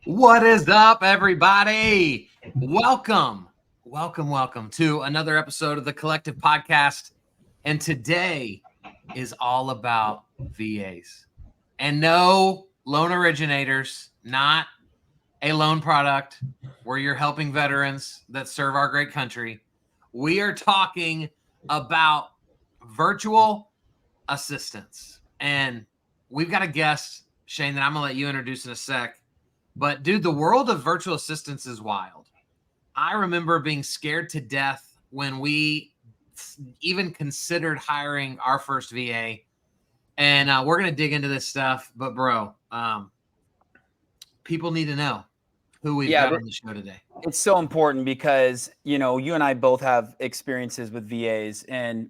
What is up, everybody? Welcome to another episode of the Collective Podcast. And today is all about VAs. And no loan originators, not a loan product where you're helping veterans that serve our great country. We are talking about virtual assistants. And we've got a guest, Shane, that I'm going to let you introduce in a sec. But dude, the world of virtual assistants is wild. I remember being scared to death when we even considered hiring our first VA. And we're going to dig into this stuff. But bro, people need to know who we've got on the show today. It's so important because, you know, you and I both have experiences with VAs, and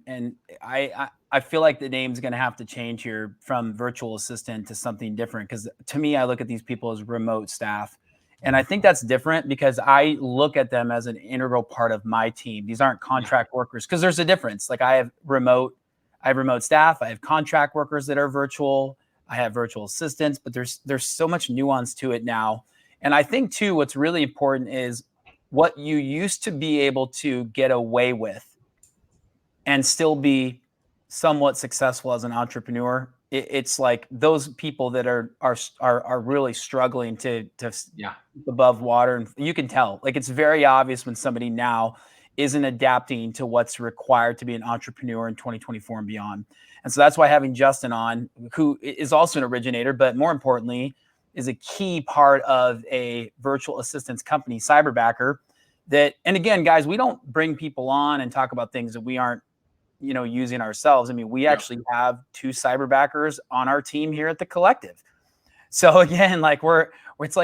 I feel like the name's going to have to change here from virtual assistant to something different, because to me, I look at these people as remote staff. And I think that's different because I look at them as an integral part of my team. These aren't contract workers, because there's a difference. Like I have remote staff, I have contract workers that are virtual, I have virtual assistants, but there's so much nuance to it now. And I think too, what's really important is what you used to be able to get away with and still be somewhat successful as an entrepreneur. It's like those people that are really struggling to keep above water. And you can tell, like, it's very obvious when somebody now isn't adapting to what's required to be an entrepreneur in 2024 and beyond. And so that's why having Justin on, who is also an originator, but more importantly, is a key part of a virtual assistance company, Cyberbacker. That, and again, guys, we don't bring people on and talk about things that we aren't, you know, using ourselves. I mean, we actually have 2 Cyberbackers on our team here at the Collective. So again, like it's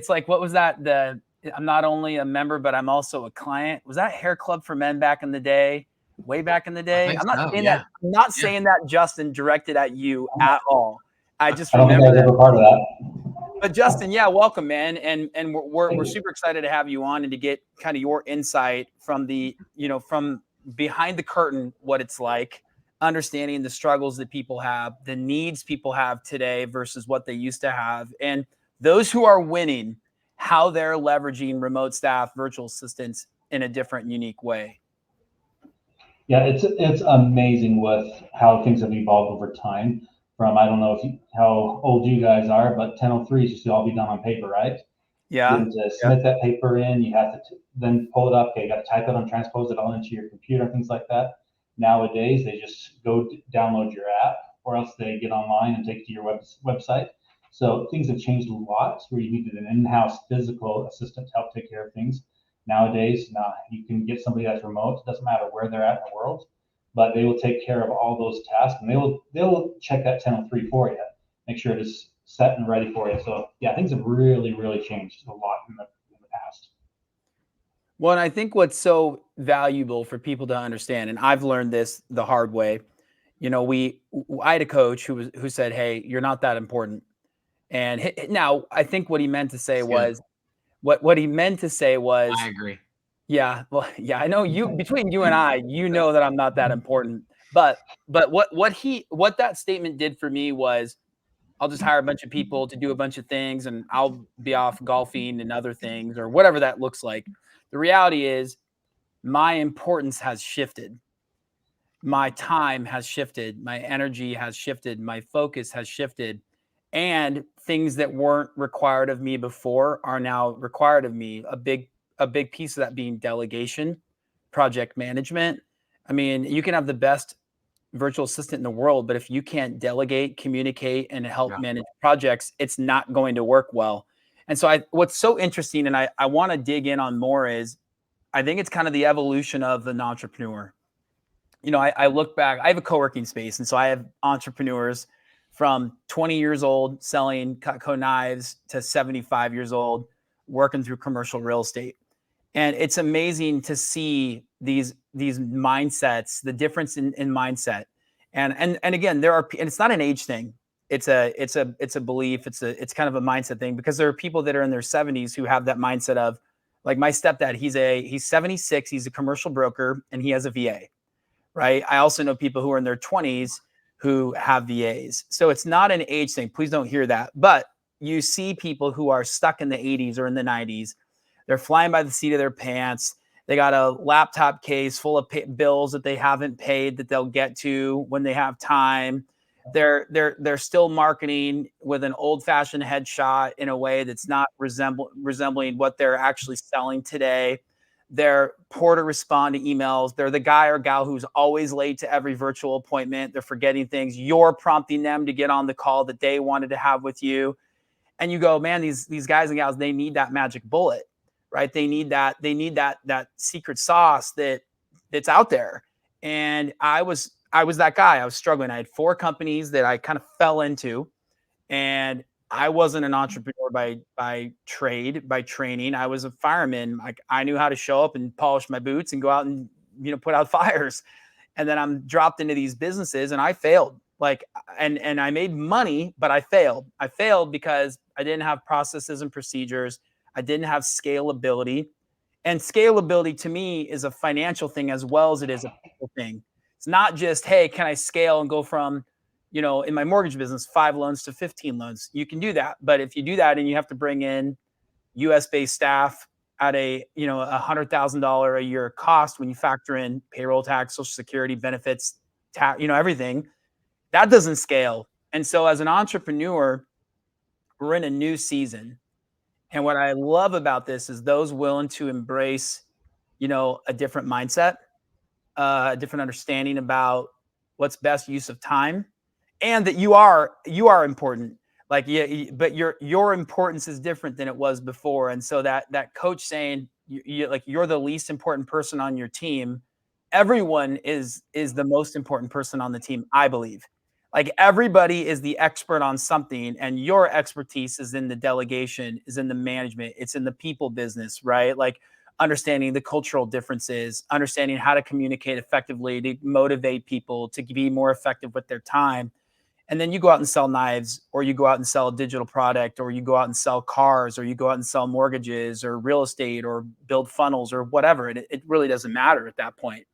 like what was that? I'm not only a member, but I'm also a client. Was that Hair Club for Men back in the day? Way back in the day? I'm not saying that. I'm not saying that, Justin, directed at you at all. I just remember I don't think I was ever part of that. But Justin, welcome, man, and we're super excited to have you on and to get kind of your insight from from behind the curtain, what it's like, understanding the struggles that people have, the needs people have today versus what they used to have, and those who are winning, how they're leveraging remote staff, virtual assistants in a different, unique way. Yeah, it's amazing with how things have evolved over time. From, I don't know how old you guys are, but 1003s used to all be done on paper, right? Yeah. You had to submit that paper in, you have to then pull it up, okay, you got to type it and transpose it all into your computer, things like that. Nowadays, they just go download your app, or else they get online and take it to your website. So things have changed a lot, where you needed an in-house physical assistant to help take care of things. Nowadays, you can get somebody that's remote. It doesn't matter where they're at in the world, but they will take care of all those tasks, and they'll check that 1003 for you, make sure it is set and ready for you. So yeah, things have really, really changed a lot in the past. Well, and I think what's so valuable for people to understand, and I've learned this the hard way, you know, I had a coach who said, "Hey, you're not that important." And now I think what he meant to say was, what he meant to say was, I agree. Yeah, well, yeah, I know between you and I, you know that I'm not that important. But what that statement did for me was, I'll just hire a bunch of people to do a bunch of things, and I'll be off golfing and other things, or whatever that looks like. The reality is, my importance has shifted. My time has shifted. My energy has shifted. My focus has shifted. And things that weren't required of me before are now required of me. A big piece of that being delegation, project management. I mean, you can have the best virtual assistant in the world, but if you can't delegate, communicate, and help manage projects, it's not going to work well. And so what's so interesting, and I want to dig in on more, is I think it's kind of the evolution of an entrepreneur. You know, I look back, I have a co-working space, and so I have entrepreneurs from 20 years old selling Cutco knives to 75 years old working through commercial real estate. And it's amazing to see these mindsets, the difference in mindset. And again, and it's not an age thing. It's a belief. It's kind of a mindset thing, because there are people that are in their 70s who have that mindset of, like my stepdad, he's 76, he's a commercial broker, and he has a VA, right? I also know people who are in their 20s who have VAs. So it's not an age thing. Please don't hear that. But you see people who are stuck in the 80s or in the 90s. They're flying by the seat of their pants. They got a laptop case full of bills that they haven't paid that they'll get to when they have time. They're still marketing with an old-fashioned headshot in a way that's not resembling what they're actually selling today. They're poor to respond to emails. They're the guy or gal who's always late to every virtual appointment. They're forgetting things. You're prompting them to get on the call that they wanted to have with you. And you go, man, these guys and gals, they need that magic bullet, right? They need that secret sauce that's out there. And I was that guy. I was struggling. I had 4 companies that I kind of fell into, and I wasn't an entrepreneur by trade, by training. I was a fireman. Like, I knew how to show up and polish my boots and go out and, put out fires. And then I'm dropped into these businesses and I failed. Like, and I made money, but I failed. I failed because I didn't have processes and procedures. I didn't have scalability. And scalability to me is a financial thing as well as it is a people thing. It's not just, hey, can I scale and go from, in my mortgage business, 5 loans to 15 loans. You can do that. But if you do that and you have to bring in US-based staff at a, $100,000 a year cost, when you factor in payroll tax, social security benefits, everything, that doesn't scale. And so as an entrepreneur, we're in a new season. And what I love about this is those willing to embrace, a different mindset, a different understanding about what's best use of time, and that you are important. Like, yeah, but your importance is different than it was before. And so that coach saying you're the least important person on your team, everyone is the most important person on the team, I believe. Like, everybody is the expert on something, and your expertise is in the delegation, is in the management, it's in the people business, right? Like, understanding the cultural differences, understanding how to communicate effectively, to motivate people to be more effective with their time. And then you go out and sell knives, or you go out and sell a digital product, or you go out and sell cars, or you go out and sell mortgages or real estate or build funnels or whatever. It really doesn't matter at that point.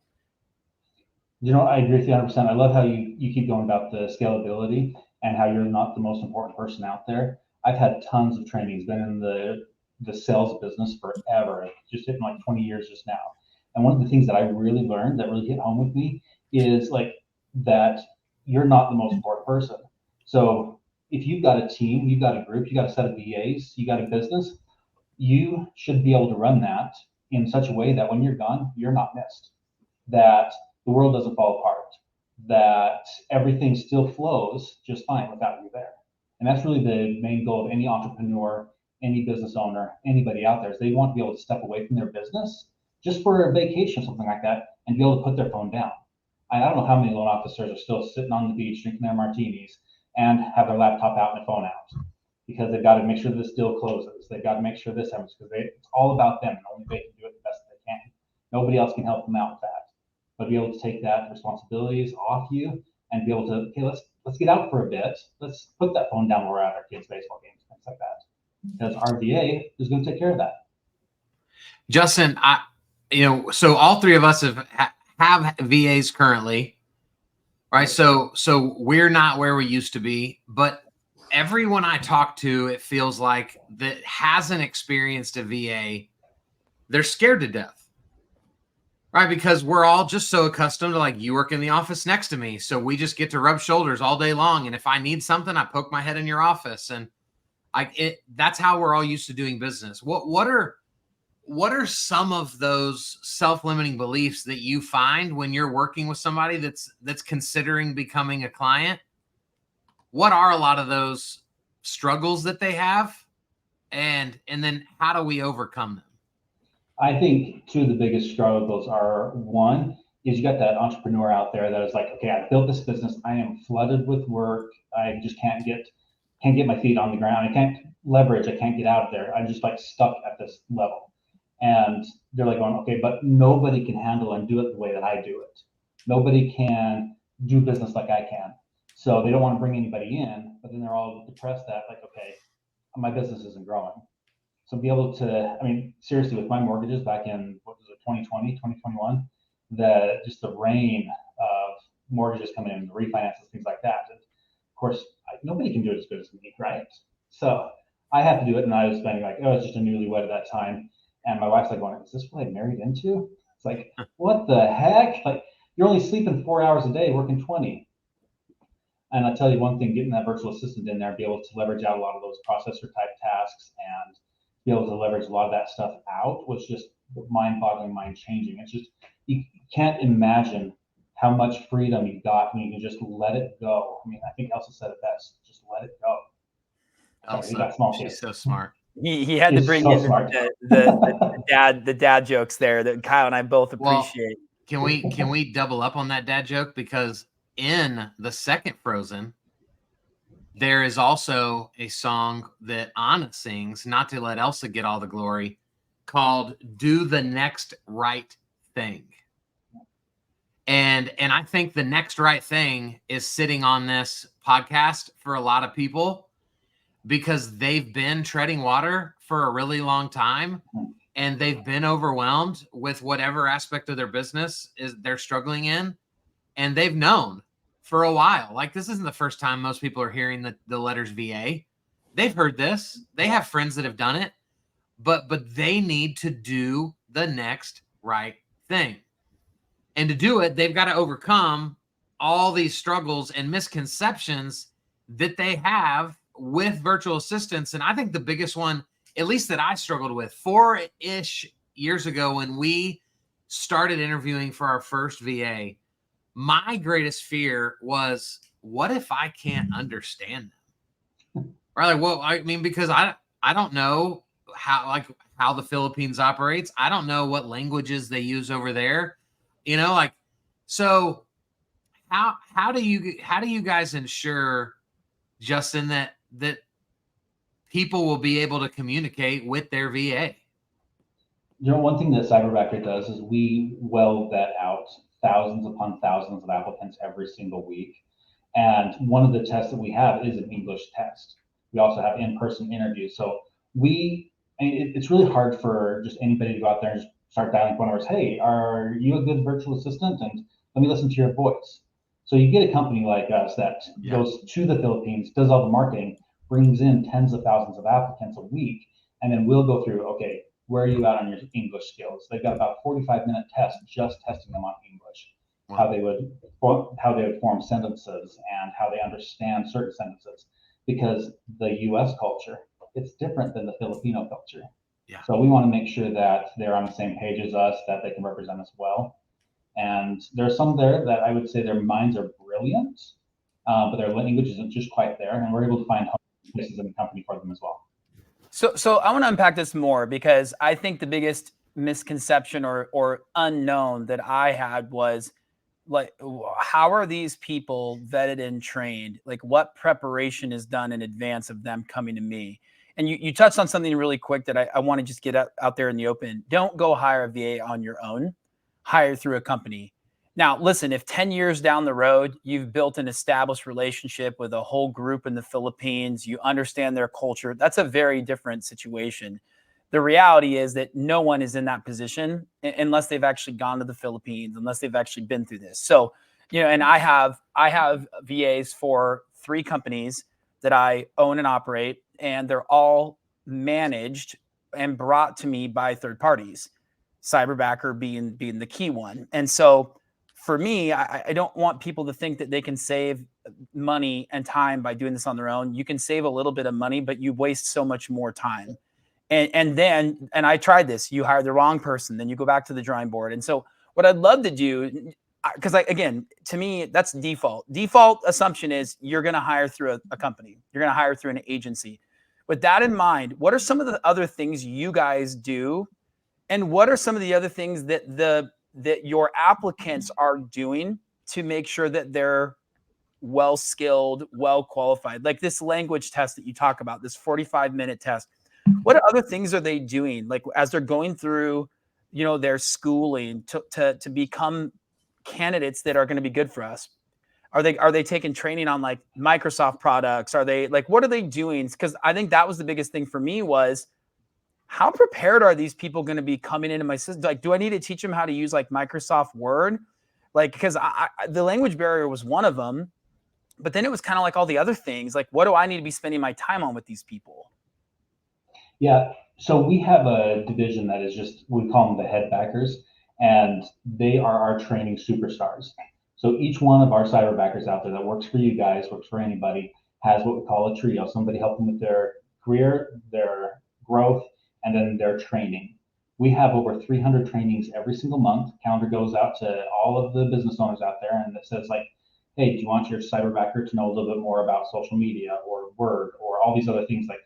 I agree with you 100%. I love how you keep going about the scalability and how you're not the most important person out there. I've had tons of trainings, been in the sales business forever, just hitting like 20 years just now. And one of the things that I really learned that really hit home with me is like that you're not the most important person. So if you've got a team, you've got a group, you got a set of VAs, you got a business, you should be able to run that in such a way that when you're gone, you're not missed, that the world doesn't fall apart, that everything still flows just fine without you there. And that's really the main goal of any entrepreneur, any business owner, anybody out there, is they want to be able to step away from their business just for a vacation or something like that and be able to put their phone down. I don't know how many loan officers are still sitting on the beach drinking their martinis and have their laptop out and their phone out, because they've got to make sure this deal closes. They've got to make sure this happens, because it's all about them, and only they can do it the best they can. Nobody else can help them out with that. But be able to take that responsibilities off you and be able to, okay, let's get out for a bit. Let's put that phone down while we're at our kids' baseball games, things like that. Because our VA is going to take care of that. Justin, so all 3 of us have VAs currently, right? So we're not where we used to be, but everyone I talk to, it feels like, that hasn't experienced a VA, they're scared to death. Right, because we're all just so accustomed to, like, you work in the office next to me, so we just get to rub shoulders all day long. And if I need something, I poke my head in your office, and that's how we're all used to doing business. What are some of those self-limiting beliefs that you find when you're working with somebody that's considering becoming a client? What are a lot of those struggles that they have, and then how do we overcome them? I think 2 of the biggest struggles are, one is you got that entrepreneur out there that is like, okay, I built this business, I am flooded with work, I just can't get my feet on the ground, I can't leverage, I can't get out of there, I'm just like stuck at this level. And they're like going, okay, but nobody can handle and do it the way that I do it. Nobody can do business like I can. So they don't want to bring anybody in, but then they're all depressed that, like, okay, my business isn't growing. So be able to, seriously, with my mortgages back in, 2020, 2021, the rain of mortgages coming in, refinances, things like that. And of course, nobody can do it as good as me, right? So I have to do it, and I was spending like, I was just a newlywed at that time, and my wife's like going, "Is this what I married into?" It's like, what the heck? Like, you're only sleeping 4 hours a day, working 20. And I'll tell you one thing, getting that virtual assistant in there, be able to leverage out a lot of those processor type tasks and be able to leverage a lot of that stuff out was just mind-boggling, mind-changing. It's just, you can't imagine how much freedom you got when you can just let it go. I mean, I think Elsa said it best, just let it go. Sorry, you got Elsa, small she's kids. so smart. He had to He's bring so in smart. the dad jokes there that Kyle and I both appreciate. Can we double up on that dad joke? Because in the second Frozen, there is also a song that Anna sings, not to let Elsa get all the glory, called "Do the Next Right Thing." And I think the next right thing is sitting on this podcast for a lot of people, because they've been treading water for a really long time, and they've been overwhelmed with whatever aspect of their business is they're struggling in, and they've known for a while. Like, this isn't the first time most people are hearing the letters VA. They've heard this. They have friends that have done it, but they need to do the next right thing. And to do it, they've got to overcome all these struggles and misconceptions that they have with virtual assistants. And I think the biggest one, at least that I struggled with 4-ish years ago when we started interviewing for our first VA, my greatest fear was, what if I can't understand them? Or like, well, I mean, because I don't know how the Philippines operates. I don't know what languages they use over there. Like, so how do you guys ensure, Justin, that people will be able to communicate with their VA? One thing that Cyberbacker does is we well vet out thousands upon thousands of applicants every single week. And one of the tests that we have is an English test. We also have in-person interviews. So it's really hard for just anybody to go out there and just start dialing phone numbers. Hey, are you a good virtual assistant? And let me listen to your voice. So you get a company like us that goes to the Philippines, does all the marketing, brings in tens of thousands of applicants a week, and then we'll go through, okay, where are you at on your English skills? They've got about a 45-minute test just testing them on English, how they would form sentences and how they understand certain sentences, because the U.S. culture, it's different than the Filipino culture. Yeah. So we want to make sure that they're on the same page as us, that they can represent us well. And there's some there that I would say their minds are brilliant, but their language isn't just quite there, and we're able to find places in the company for them as well. So I want to unpack this more, because I think the biggest misconception or unknown that I had was, like, how are these people vetted and trained? Like, what preparation is done in advance of them coming to me? And you touched on something really quick that I want to just get out there in the open. Don't go hire a VA on your own. Hire through a company. Now, listen, if 10 years down the road, you've built an established relationship with a whole group in the Philippines, you understand their culture, that's a very different situation. The reality is that no one is in that position unless they've actually gone to the Philippines, unless they've actually been through this. So, and I have VAs for 3 companies that I own and operate, and they're all managed and brought to me by third parties, Cyberbacker being the key one. And so for me, I don't want people to think that they can save money and time by doing this on their own. You can save a little bit of money, but you waste so much more time. And I tried this. You hire the wrong person, then you go back to the drawing board. And so what I'd love to do, because again, to me, that's default. Default assumption is you're going to hire through a company. You're going to hire through an agency. With that in mind, what are some of the other things you guys do? And what are some of the other things that your applicants are doing to make sure that they're well-skilled, well-qualified? Like this language test that you talk about, this 45-minute test. What other things are they doing, like as they're going through, their schooling to become candidates that are going to be good for us? Are they taking training on like Microsoft products? Are they like, what are they doing? Because I think that was the biggest thing for me was, how prepared are these people going to be coming into my system? Like, do I need to teach them how to use like Microsoft Word? Like, because the language barrier was one of them. But then it was kind of like all the other things, like, what do I need to be spending my time on with these people? Yeah. So we have a division that is just, we call them the head backers, and they are our training superstars. So each one of our cyberbackers out there that works for you guys, works for anybody, has what we call a trio. Somebody helping with their career, their growth, and then their training. We have over 300 trainings every single month. Calendar goes out to all of the business owners out there, and it says like, hey, do you want your cyberbacker to know a little bit more about social media or Word or all these other things? Like,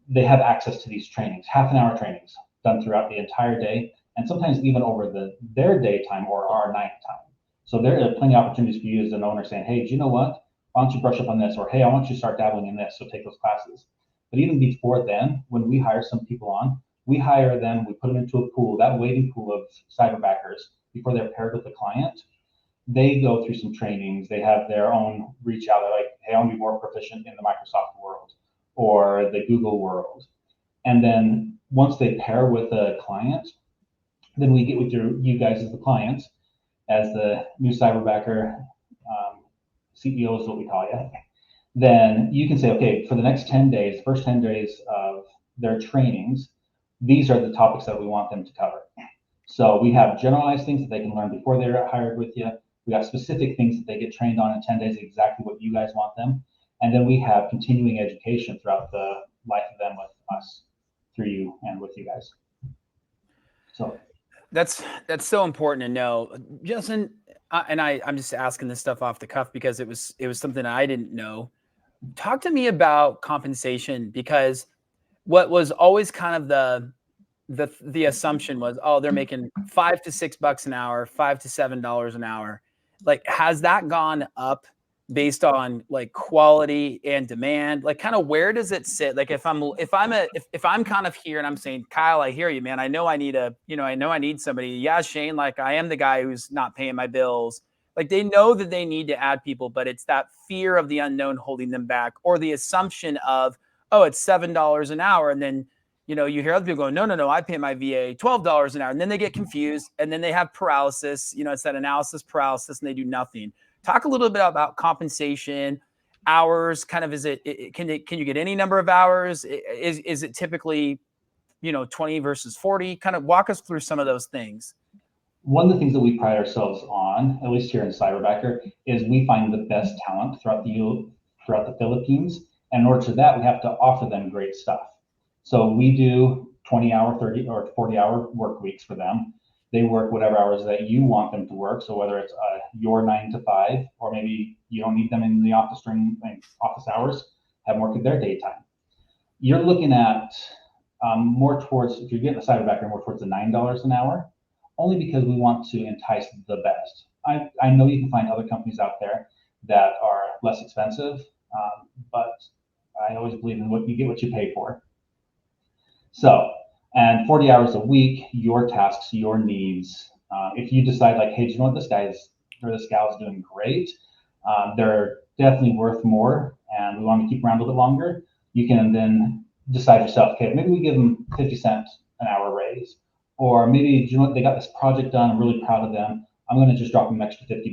they have access to these trainings, half an hour trainings done throughout the entire day, and sometimes even over their daytime or our night time. So there are plenty of opportunities for you as an owner saying, hey, do you know what? Why don't you brush up on this? Or hey, I want you to start dabbling in this, so take those classes. But even before then, when we hire some people on, we hire them, we put them into a pool, that waiting pool of cyberbackers before they're paired with the client. They go through some trainings. They have their own reach out. They're like, hey, I want to be more proficient in the Microsoft world or the Google world. And then once they pair with a client, then we get with you guys as the clients, as the new cyberbacker CEO is what we call you. Then you can say, okay, for the next 10 days, the first 10 days of their trainings, these are the topics that we want them to cover. So we have generalized things that they can learn before they're hired with you. We have specific things that they get trained on in 10 days, exactly what you guys want them. And then we have continuing education throughout the life of them with us, through you and with you guys. So That's so important to know, Justin. I'm just asking this stuff off the cuff because it was something I didn't know. Talk to me about compensation, because what was always kind of the assumption was, oh, they're making $5 to $6 an hour, $5 to $7 an hour. Like, has that gone up based on like quality and demand? Like, kind of where does it sit? Like, if I'm kind of here and I'm saying, Kyle, I hear you, man. I know I need somebody. Yeah, Shane, like, I am the guy who's not paying my bills. Like, they know that they need to add people, but it's that fear of the unknown holding them back, or the assumption of, oh, it's $7 an hour. And then, you hear other people going, no, I pay my VA $12 an hour. And then they get confused, and then they have paralysis. It's that analysis paralysis, and they do nothing. Talk a little bit about compensation, hours. Kind of, can you get any number of hours? Is it typically, 20 versus 40? Kind of walk us through some of those things. One of the things that we pride ourselves on, at least here in Cyberbacker, is we find the best talent throughout the Philippines. And in order to that, we have to offer them great stuff. So we do 20-hour, 30 or 40-hour work weeks for them. They work whatever hours that you want them to work. So whether it's your 9 to 5, or maybe you don't need them in the office during office hours, have them work at their daytime. You're looking at more towards, if you're getting a cyberbacker, more towards the $9 an hour, only because we want to entice the best. I know you can find other companies out there that are less expensive, but I always believe in what you pay for. So, and 40 hours a week, your tasks, your needs. If you decide like, hey, do you know what, this gal is doing great. They're definitely worth more, and we want to keep around a little bit longer. You can then decide yourself, okay, maybe we give them 50 cents an hour raise, or maybe, do you know what, they got this project done. I'm really proud of them. I'm going to just drop them an extra $50.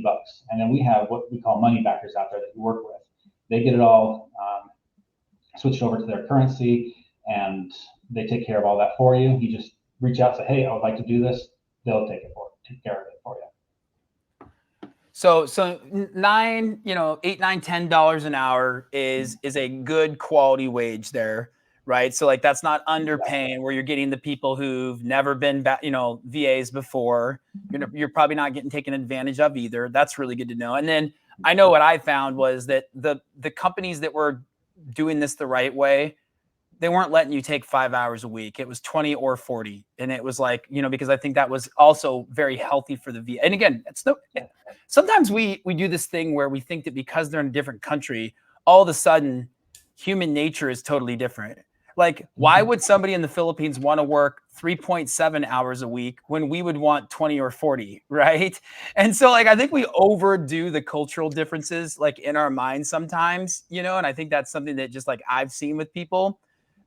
And then we have what we call money backers out there that you work with. They get it all switched over to their currency, and they take care of all that for you. You just reach out and say, hey, I would like to do this. They'll take care of it for you. So $8, $9, $10 an hour is a good quality wage there, right? So like, that's not underpaying, where you're getting the people who've never been VAs before. You're probably not getting taken advantage of either. That's really good to know. And then I know what I found was that the companies that were doing this the right way, they weren't letting you take 5 hours a week. It was 20 or 40. And it was like, because I think that was also very healthy for the VA. And again, sometimes we do this thing where we think that because they're in a different country, all of a sudden human nature is totally different. Like, why would somebody in the Philippines want to work 3.7 hours a week when we would want 20 or 40, right? And so like, I think we overdo the cultural differences like in our minds sometimes, and I think that's something that just like I've seen with people.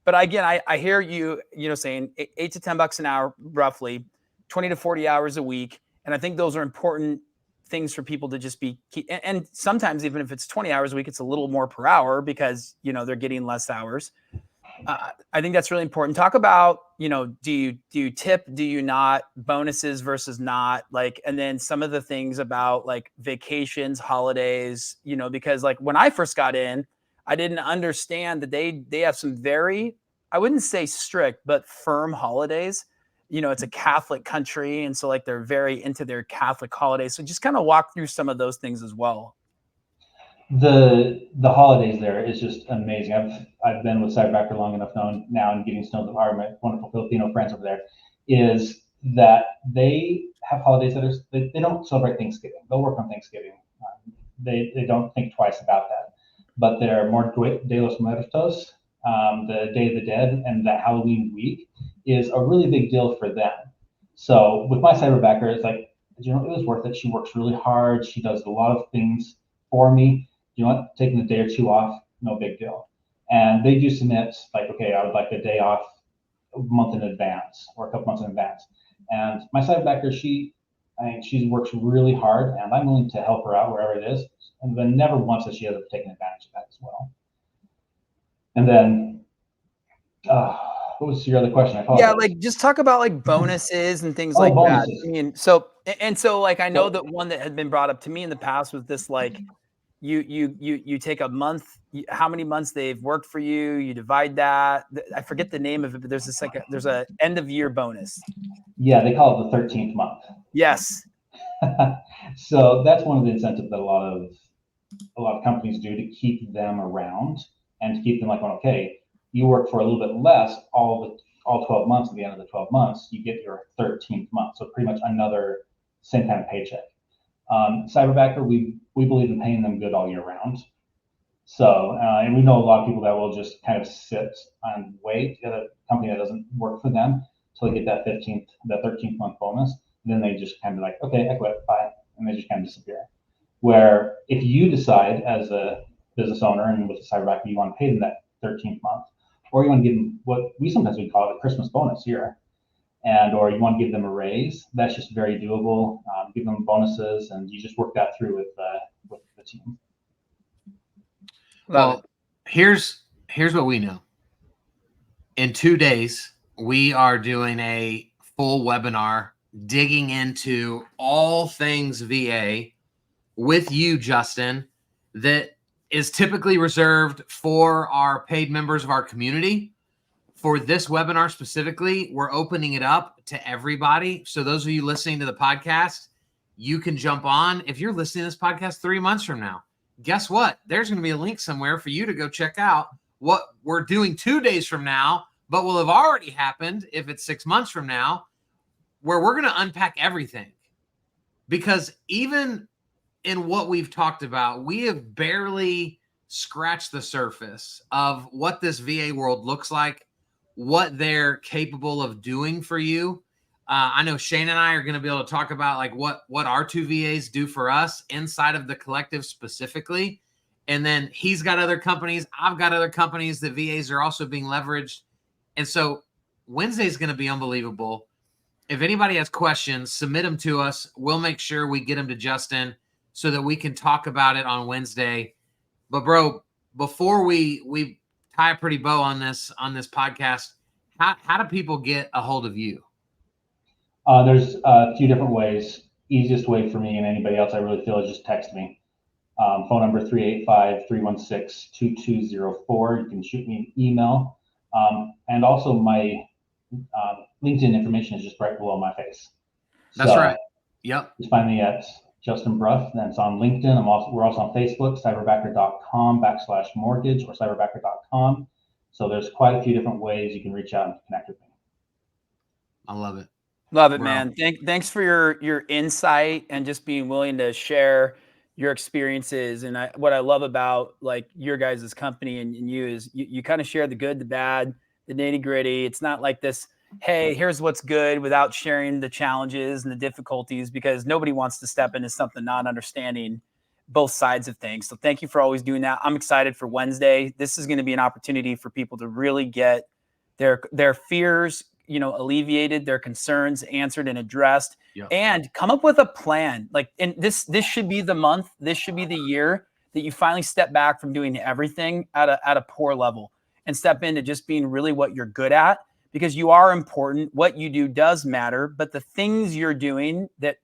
But again, I hear you, saying $8 to $10 an hour, roughly 20 to 40 hours a week. And I think those are important things for people to just be, and sometimes even if it's 20 hours a week, it's a little more per hour because, they're getting less hours. I think that's really important. Talk about, do you tip, do you not, bonuses versus not, and then some of the things about vacations, holidays, because when I first got in, I didn't understand that they have some very, I wouldn't say strict, but firm holidays. It's a Catholic country. And so they're very into their Catholic holidays. So just kind of walk through some of those things as well. The holidays there is just amazing. I've been with Cyberbacker long enough now and getting to know my wonderful Filipino friends over there, is that they have holidays that they don't celebrate Thanksgiving. They'll work on Thanksgiving. They don't think twice about that. But they're more De los Muertos, the Day of the Dead, and that Halloween week is a really big deal for them. So with my Cyberbacker, it's it was worth it. She works really hard. She does a lot of things for me. Taking a day or two off, no big deal. And they do submit okay, I would like a day off a month in advance or a couple months in advance. And my Cyberbacker, she works really hard, and I'm willing to help her out wherever it is. And then never once has she ever taken advantage of that as well. And then, what was your other question? I apologize. Yeah, just talk about bonuses and things like bonuses. That. I mean, so I know that one that had been brought up to me in the past was this you take a month, how many months they've worked for you, you divide that. I forget the name of it, but there's this there's a end of year bonus. Yeah, they call it the 13th month. Yes. So that's one of the incentives that a lot of companies do to keep them around and to keep them okay, you work for a little bit less all 12 months. At the end of the 12 months, you get your 13th month. So pretty much another same kind of paycheck. Cyberbacker, we believe in paying them good all year round. So, and we know a lot of people that will just kind of sit and wait at a company that doesn't work for them until they get that 13th month bonus. And then they just kind of okay, I quit, bye. And they just kind of disappear. Where if you decide as a business owner and with the Cyberbacker, you want to pay them that 13th month, or you want to give them what we sometimes call it a Christmas bonus here, or you want to give them a raise, that's just very doable. Give them bonuses, and you just work that through with the team. Well, here's what we know. In 2 days, we are doing a full webinar digging into all things VA with you, Justin, that is typically reserved for our paid members of our community. For this webinar specifically, we're opening it up to everybody. So those of you listening to the podcast, you can jump on. If you're listening to this podcast 3 months from now, guess what? There's going to be a link somewhere for you to go check out what we're doing 2 days from now, but will have already happened if it's 6 months from now, where we're going to unpack everything. Because even in what we've talked about, we have barely scratched the surface of what this VA world looks like, what they're capable of doing for you. I know Shane and I are going to be able to talk about what our two VAs do for us inside of the collective specifically. And then he's got other companies. I've got other companies that VAs are also being leveraged. And so Wednesday is going to be unbelievable. If anybody has questions, submit them to us. We'll make sure we get them to Justin so that we can talk about it on Wednesday. But bro, before we tie a pretty bow on this podcast, how do people get a hold of you? There's a few different ways. Easiest way for me and anybody else I really feel is just text me. Phone number 385-316-2204. You can shoot me an email. And also my LinkedIn information is just right below my face. That's right. Yep. Just find me at Justin Brough. That's on LinkedIn. We're also on Facebook, cyberbacker.com/mortgage or cyberbacker.com. So there's quite a few different ways you can reach out and connect with me. I love it. Love it, man. Thanks for your insight and just being willing to share your experiences. And what I love about your guys' company and you is you kind of share the good, the bad, the nitty gritty. It's not like this, hey, here's what's good, without sharing the challenges and the difficulties, because nobody wants to step into something not understanding both sides of things. So thank you for always doing that. I'm excited for Wednesday. This is going to be an opportunity for people to really get their fears alleviated, their concerns answered and addressed, Yep. and come up with a plan. Like, and this should be the month, this should be the year that you finally step back from doing everything at a poor level and step into just being really what you're good at, because you are important. What you do does matter, but the things you're doing that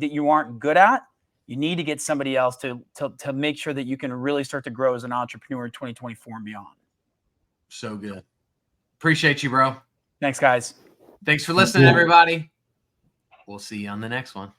you aren't good at, you need to get somebody else to make sure that you can really start to grow as an entrepreneur in 2024 and beyond. So good. Appreciate you, bro. Thanks, guys. Thanks for listening, everybody. We'll see you on the next one.